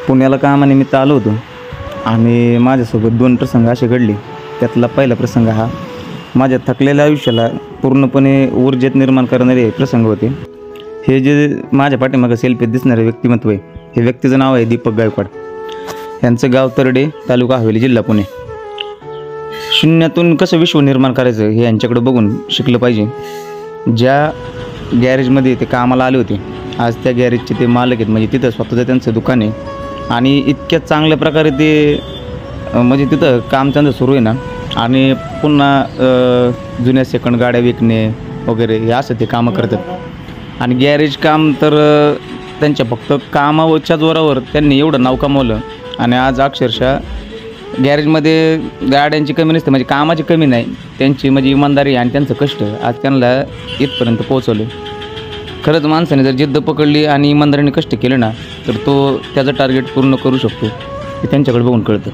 पुण्याला कामानिमित्त आलो होतो आणि माझ्यासोबत 2 प्रसंग असे घडले। त्यातला पहिला प्रसंग हा माझ्या थकलेल्या आयुष्याला पूर्णपणे ऊर्जेत निर्माण करणारे प्रसंग होते। हे जे माझ्या पाठीमागे सेल्फीत दिसणारे व्यक्तिमत्व आहे, हे व्यक्तीचं नाव आहे दीपक गायकवाड। यांचं गाव तरडे, तालुका हवेली, जिल्हा पुणे। शून्यातून कसं विश्व निर्माण करायचं हे यांच्याकडे बघून शिकलं पाहिजे। ज्या गॅरेजमध्ये ते कामाला आले होते, आज त्या गॅरेजचे ते मालक आहेत, म्हणजे तिथं स्वतःचं त्यांचं दुकान आहे आणि इतक्या चांगल्या प्रकारे ते म्हणजे तिथं काम त्यांचं सुरू आहे ना। आणि पुन्हा जुन्या सेकंड गाड्या विकणे वगैरे हे असं ते कामं करतात। आणि गॅरेज काम तर त्यांच्या फक्त कामाच्या जोरावर त्यांनी एवढं नाव कमावलं आणि आज अक्षरशः गॅरेजमध्ये गाड्यांची कमी नसते, म्हणजे कामाची कमी नाही, त्यांची म्हणजे इमानदारी आणि त्यांचं कष्ट आज त्यांना इथपर्यंत पोहोचवलं। खरंच माणसाने जर जिद्द पकडली आणि इमानदारीने कष्ट केले ना, तर तो त्याचं टार्गेट पूर्ण करू शकतो, हे त्यांच्याकडे बघून कळतं।